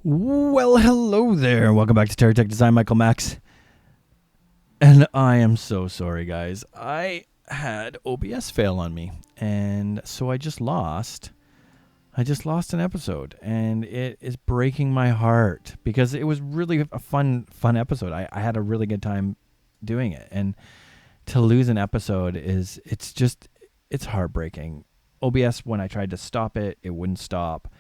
Well, hello there. Welcome back to TerraTech Design. Michael Max. And I am so sorry, guys. I had OBS fail on me. And so I just lost an episode. And it is breaking my heart because it was really a fun episode. I had a really good time doing it. And to lose an episode it's heartbreaking. OBS, when I tried to stop it, it wouldn't stop.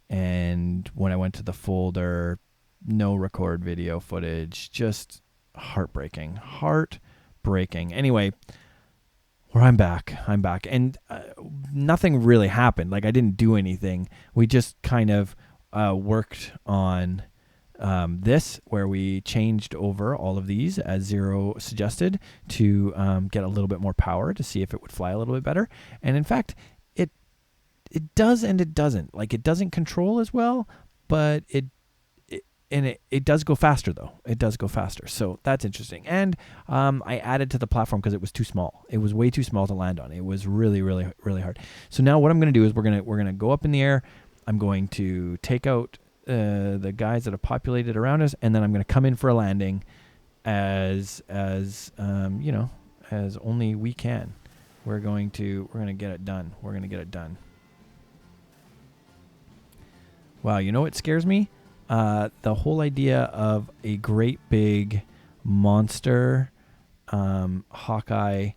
And when I went to the folder, no record video footage, just heartbreaking. Anyway, I'm back. And nothing really happened. Like, I didn't do anything. We just kind of worked on this, where we changed over all of these, as Zero suggested, to get a little bit more power to see if it would fly a little bit better. And in fact, it does and it doesn't. Like, it doesn't control as well, but it does go faster, though. It does go faster. So that's interesting. And I added to the platform because it was too small. It was way too small to land on. It was really, really, really hard. So now what I'm going to do is we're going to go up in the air. I'm going to take out the guys that have populated around us, and then I'm going to come in for a landing as only we can. We're going to get it done. We're going to get it done. Wow, you know what scares me? The whole idea of a great big monster Hawkeye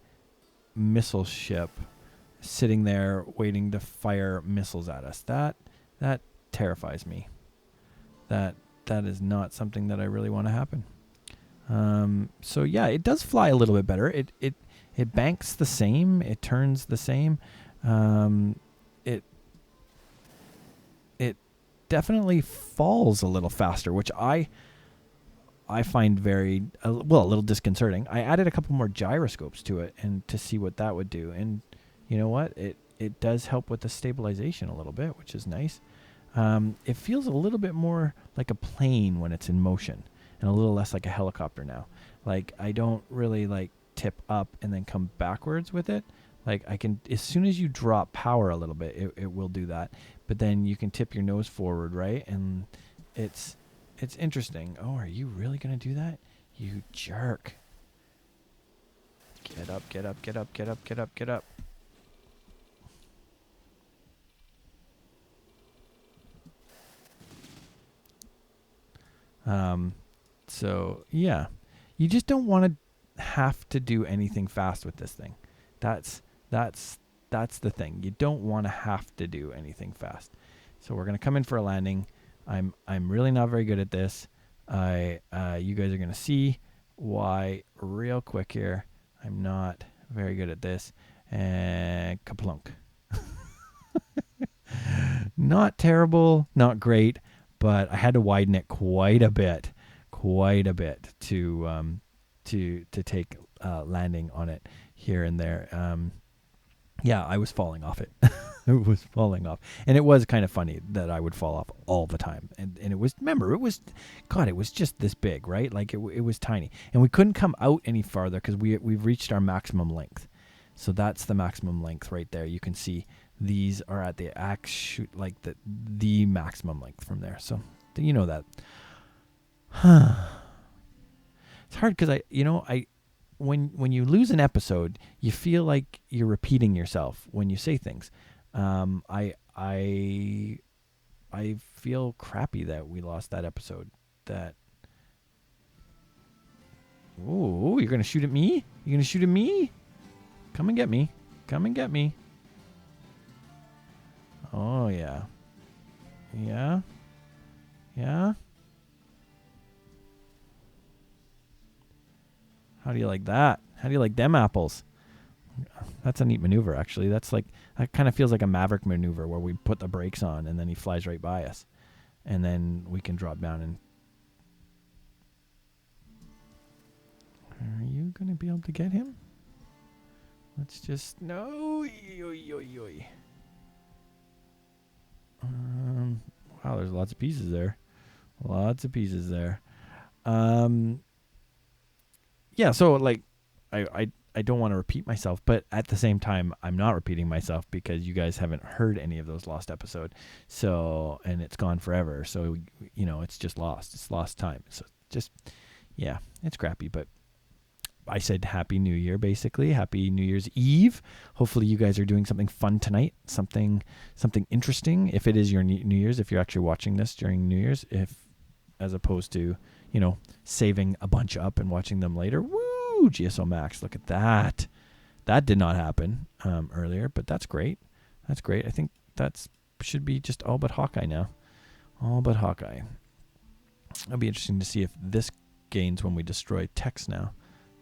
missile ship sitting there waiting to fire missiles at us. That terrifies me. That is not something that I really want to happen. So yeah, it does fly a little bit better. It banks the same. It turns the same. It definitely falls a little faster, which I find a little disconcerting. I added a couple more gyroscopes to it and to see what that would do. And you know what? It does help with the stabilization a little bit, which is nice. It feels a little bit more like a plane when it's in motion, and a little less like a helicopter now. Like, I don't really like tip up and then come backwards with it. Like, I can, as soon as you drop power a little bit, it will do that. But then you can tip your nose forward, right? And it's interesting. Oh, are you really going to do that? You jerk. Get up, get up, get up, get up, get up, get up. So yeah, you just don't want to have to do anything fast with this thing. That's the thing. You don't want to have to do anything fast. So we're gonna come in for a landing. I'm really not very good at this. You guys are gonna see why real quick here. I'm not very good at this. And kaplunk. Not terrible, not great, but I had to widen it quite a bit to take landing on it here and there. Yeah, I was falling off it. It was falling off. And it was kind of funny that I would fall off all the time. And it was, remember, it was just this big, right? Like, it was tiny. And we couldn't come out any farther because we've reached our maximum length. So that's the maximum length right there. You can see these are at the the maximum length from there. So you know that. It's hard because when you lose an episode, you feel like you're repeating yourself when you say things. I feel crappy that we lost that episode. Oh, you're gonna shoot at me? You're gonna shoot at me? Come and get me. Come and get me. Oh yeah. Yeah. Yeah. How do you like that? How do you like them apples? That's a neat maneuver, actually. That kind of feels like a Maverick maneuver where we put the brakes on and then he flies right by us. And then we can drop down and... Are you going to be able to get him? Let's just... No! Wow, there's lots of pieces there. Yeah, so like I don't want to repeat myself, but at the same time, I'm not repeating myself because you guys haven't heard any of those lost episodes. So, and it's gone forever. So it's just lost. It's lost time. So just, yeah, it's crappy. But I said Happy New Year, basically. Happy New Year's Eve. Hopefully you guys are doing something fun tonight, something interesting. If it is your New Year's, if you're actually watching this during New Year's, as opposed to, saving a bunch up and watching them later. Woo! GSO Max, look at that. That did not happen earlier, but that's great. That's great. I think that's should be just all but Hawkeye now. All but Hawkeye. It'll be interesting to see if this gains when we destroy text now,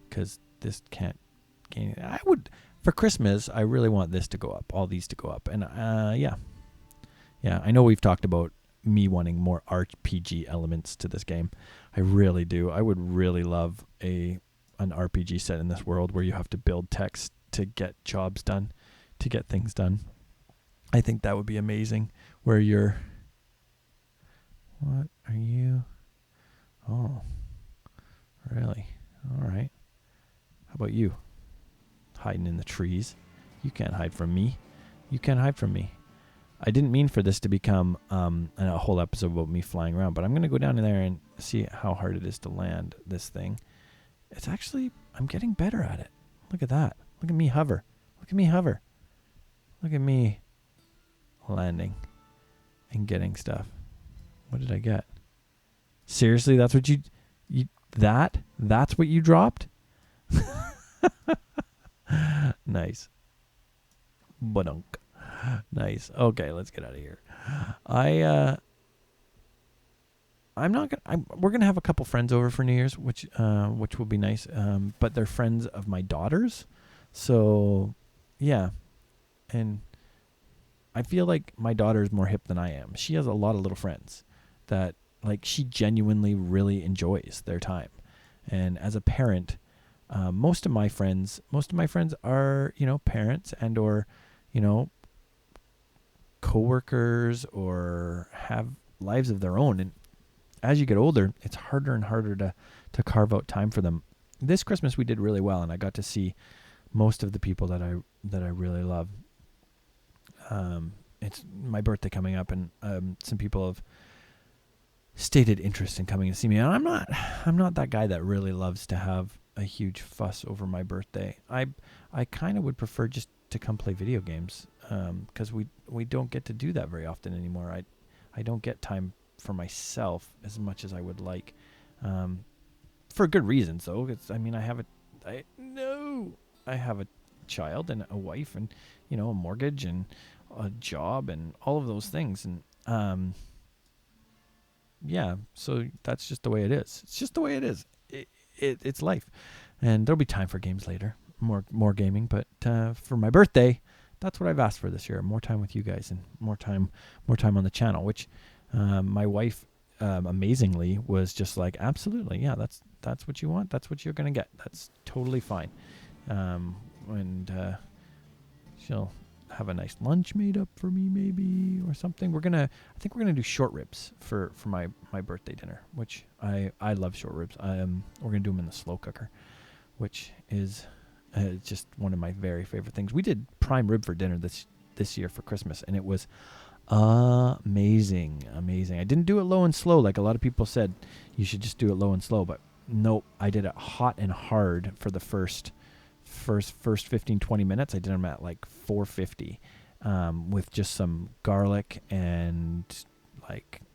because this can't gain. I would, for Christmas, I really want this to go up, all these to go up. And yeah. I know we've talked about me wanting more RPG elements to this game. I really do. I would really love an RPG set in this world where you have to build text to get jobs done, to get things done. I think that would be amazing. Where you're... What are you? Oh, really? All right. How about you? Hiding in the trees. You can't hide from me. You can't hide from me. I didn't mean for this to become a whole episode about me flying around, but I'm going to go down in there and see how hard it is to land this thing. It's actually, I'm getting better at it. Look at that. Look at me hover. Look at me hover. Look at me landing and getting stuff. What did I get? Seriously, that's what that's what you dropped? Nice. Badunk. Nice. Okay, let's get out of here. We're gonna have a couple friends over for New Year's, which will be nice. But they're friends of my daughter's, so yeah. And I feel like my daughter is more hip than I am. She has a lot of little friends that she genuinely really enjoys their time. And as a parent, most of my friends are parents and or coworkers or have lives of their own. And as you get older, it's harder and harder to carve out time for them. This Christmas we did really well, and I got to see most of the people that I really love. It's my birthday coming up, and some people have stated interest in coming to see me. And I'm not that guy that really loves to have a huge fuss over my birthday. I kind of would prefer just to come play video games, because we don't get to do that very often anymore. I don't get time for myself as much as I would like, for good reasons though. I have a child and a wife and a mortgage and a job and all of those things, and yeah, so that's just the way it is. It's just the way it is. It's life, and there'll be time for games later, more gaming. But for my birthday, that's what I've asked for this year: more time with you guys and more time on the channel. Which my wife, amazingly, was just like, absolutely, yeah, that's what you want. That's what you're gonna get. That's totally fine. And she'll have a nice lunch made up for me, maybe, or something. I think we're gonna do short ribs for my birthday dinner, which I love short ribs. We're gonna do them in the slow cooker, which is just one of my very favorite things. We did prime rib for dinner this year for Christmas, and it was amazing. I didn't do it low and slow like a lot of people said you should just do it low and slow, but nope, I did it hot and hard for the first 15-20 minutes. I did them at 450, with just some garlic and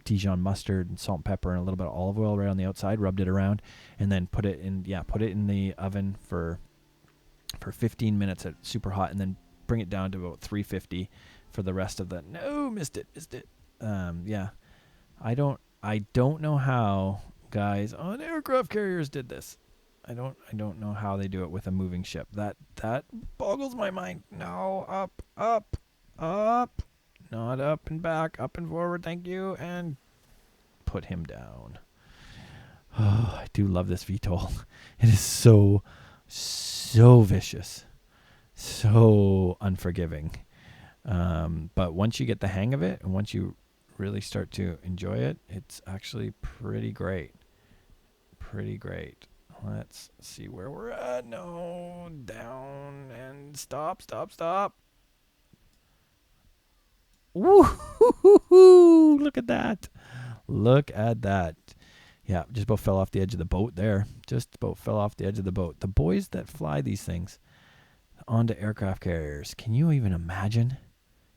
Dijon mustard and salt and pepper and a little bit of olive oil right on the outside. Rubbed it around and then put it in the oven for 15 minutes at super hot, and then bring it down to about 350 for the rest of the. No, missed it. Yeah, I don't know how guys on aircraft carriers did this. I don't know how they do it with a moving ship. That boggles my mind. No, up, not up and back, up and forward. Thank you, and put him down. Oh, I do love this VTOL. It is so vicious, so unforgiving. But once you get the hang of it, and once you really start to enjoy it, it's actually pretty great. Let's see where we're at. No, down and stop. Woo! Look at that. Look at that. Yeah, just about fell off the edge of the boat there. Just about fell off the edge of the boat. The boys that fly these things onto aircraft carriers. Can you even imagine?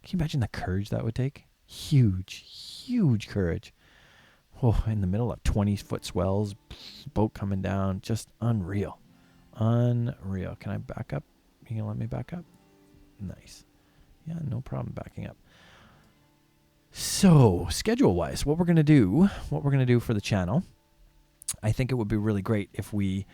Can you imagine the courage that would take? Huge, huge courage. Oh, in the middle of 20-foot swells, boat coming down. Just unreal. Unreal. Can I back up? You gonna let me back up? Nice. Yeah, no problem backing up. So, schedule-wise, what we're gonna do for the channel, I think it would be really great if we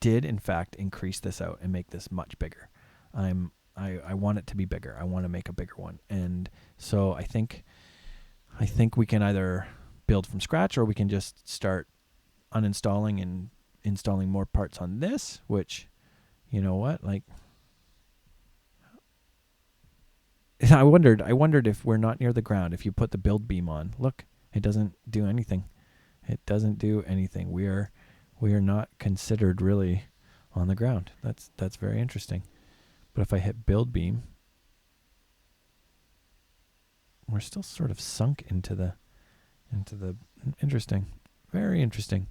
did in fact increase this out and make this much bigger. I want it to be bigger. I want to make a bigger one, and so I think we can either build from scratch, or we can just start uninstalling and installing more parts on this. Which, you know what, like, I wondered if we're not near the ground. If you put the build beam on, look, it doesn't do anything. It doesn't do anything. We are not considered really on the ground. That's very interesting. But if I hit build beam, we're still sort of sunk into the interesting. Very interesting.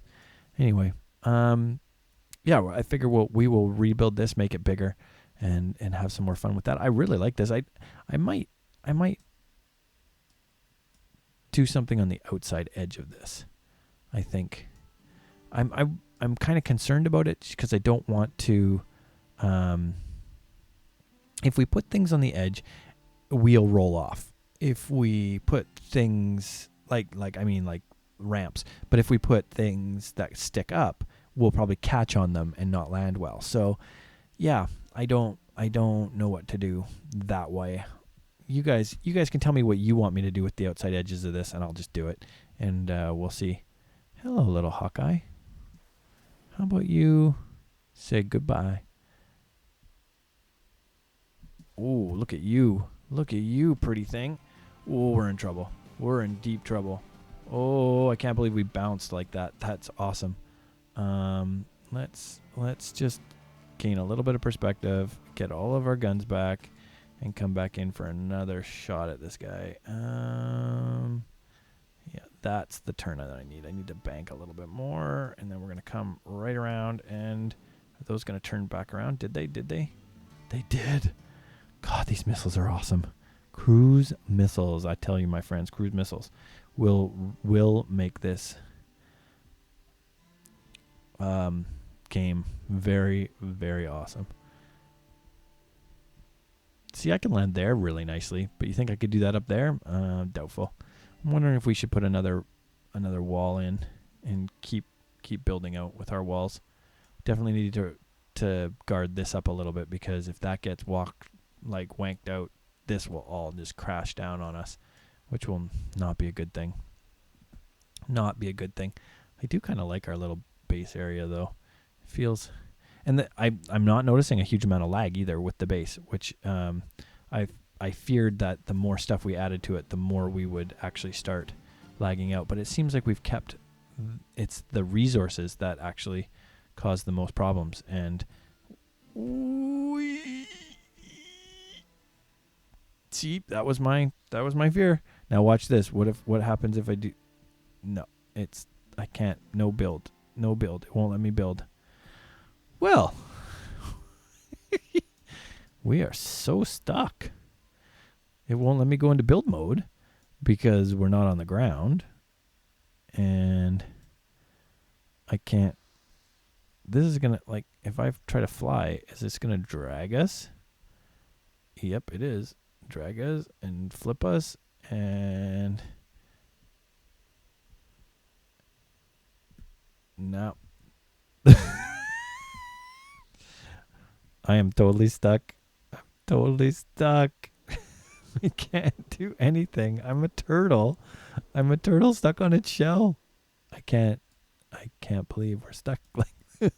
Anyway, yeah, I figure we will rebuild this, make it bigger, and have some more fun with that. I really like this. I might do something on the outside edge of this. I think I'm kind of concerned about it because I don't want to. If we put things on the edge, we'll roll off. If we put things like ramps, but if we put things that stick up, we'll probably catch on them and not land well. So, yeah, I don't know what to do that way. You guys can tell me what you want me to do with the outside edges of this, and I'll just do it, and we'll see. Hello, little Hawkeye. How about you say goodbye? Oh, look at you. Look at you, pretty thing. Oh, we're in trouble. We're in deep trouble. Oh, I can't believe we bounced like that. That's awesome. Let's just gain a little bit of perspective, get all of our guns back, and come back in for another shot at this guy. Yeah, that's the turn that I need. I need to bank a little bit more, and then we're going to come right around, and are those going to turn back around? Did they? They did. God, these missiles are awesome. Cruise missiles, I tell you, my friends, cruise missiles will make this game very, very awesome. See, I can land there really nicely, but you think I could do that up there? Doubtful. I'm wondering if we should put another wall in and keep building out with our walls. Definitely need to guard this up a little bit, because if that gets wanked out, this will all just crash down on us, which will not be a good thing. Not be a good thing. I do kind of like our little base area though. It feels, and I'm not noticing a huge amount of lag either with the base, which I feared that the more stuff we added to it, the more we would actually start lagging out. But it seems like we've kept, it's the resources that actually cause the most problems. And see, that was my fear. Now watch this. What happens if I do? No, I can't. No build. It won't let me build. Well, we are so stuck. It won't let me go into build mode because we're not on the ground, and I can't. This is gonna, like, if I try to fly, is this gonna drag us? Yep, it is. Drag us and flip us, and no. I am totally stuck. I can't do anything. I'm a turtle stuck on its shell. I can't believe we're stuck like this.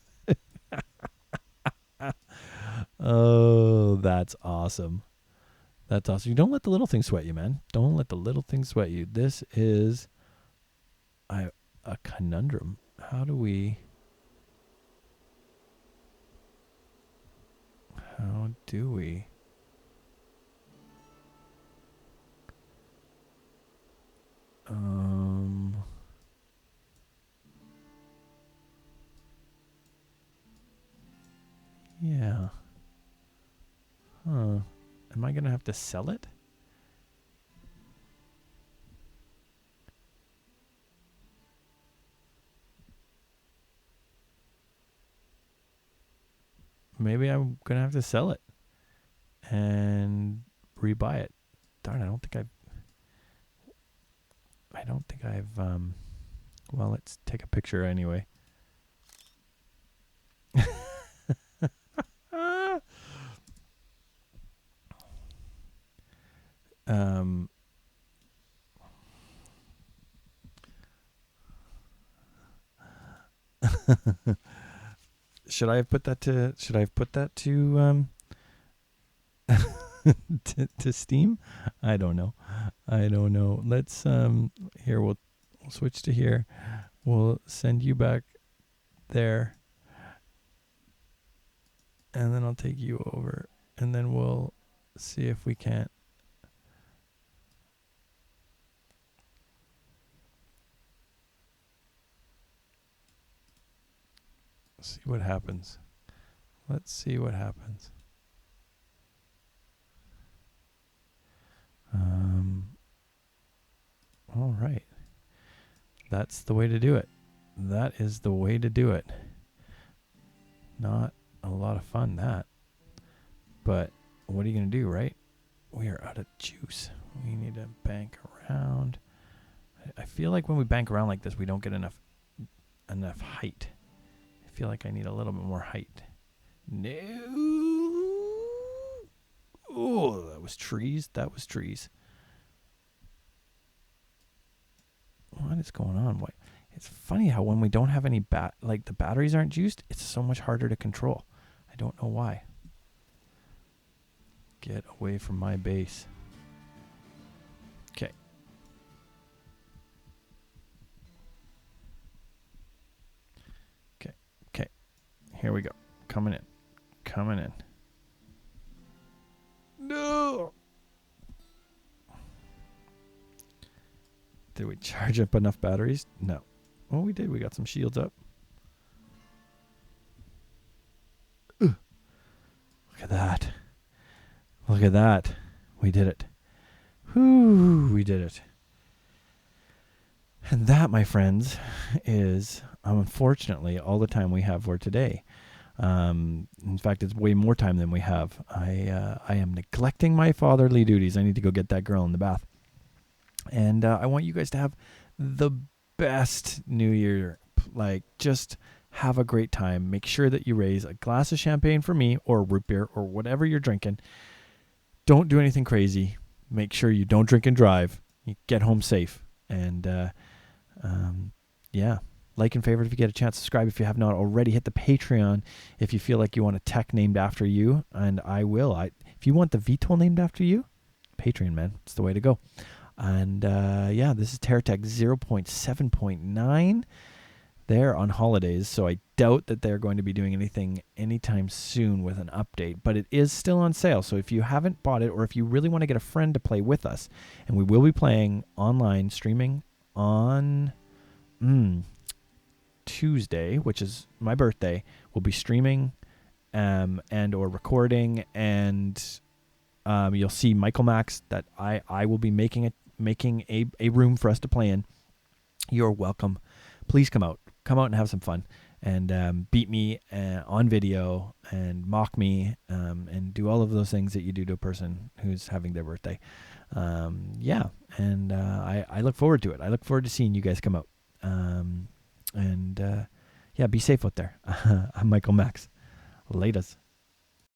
Oh, that's awesome. That's awesome. You don't let the little things sweat you, man. Don't let the little things sweat you. This is a conundrum. How do we Am I going to have to sell it? Maybe I'm going to have to sell it and rebuy it. Darn, I don't think I've, well, let's take a picture anyway. Should I have put that to to Steam? I don't know. Let's here we'll switch to here. We'll send you back there. And then I'll take you over, and then we'll see if we can't. See what happens. Let's see what happens. All right. That's the way to do it. That is the way to do it. Not a lot of fun, that. But what are you going to do, right? We are out of juice. We need to bank around. I feel like when we bank around like this, we don't get enough height. I feel like I need a little bit more height. No. Oh, that was trees. That was trees. What is going on? What? It's funny how when we don't have any like the batteries aren't juiced, it's so much harder to control. I don't know why. Get away from my base. Okay. Okay. Okay. Here we go. Coming in. Coming in. No. Did we charge up enough batteries? No. Well, we did. We got some shields up. Ugh. Look at that. Look at that. We did it. Whoo, we did it. And that, my friends, is unfortunately all the time we have for today. In fact, it's way more time than we have. I am neglecting my fatherly duties. I need to go get that girl in the bath. And I want you guys to have the best New Year. Like, just have a great time. Make sure that you raise a glass of champagne for me, or root beer, or whatever you're drinking. Don't do anything crazy. Make sure you don't drink and drive. You get home safe. And yeah, like and favorite if you get a chance. Subscribe if you have not already. Hit the Patreon if you feel like you want a tech named after you, and I will. If you want the VTOL named after you, Patreon, man, it's the way to go. And yeah, this is TerraTech 0.7.9. They're on holidays, so I doubt that they're going to be doing anything anytime soon with an update, but it is still on sale. So if you haven't bought it, or if you really want to get a friend to play with us, and we will be playing online, streaming on Tuesday, which is my birthday. We'll be streaming and or recording, and you'll see Michael Max that I will be making a room for us to play in. You're welcome. Please come out and have some fun, and beat me on video, and mock me, and do all of those things that you do to a person who's having their birthday. Yeah, and I look forward to it. I look forward to seeing you guys come out. And yeah, be safe out there. I'm Michael Max. Laters.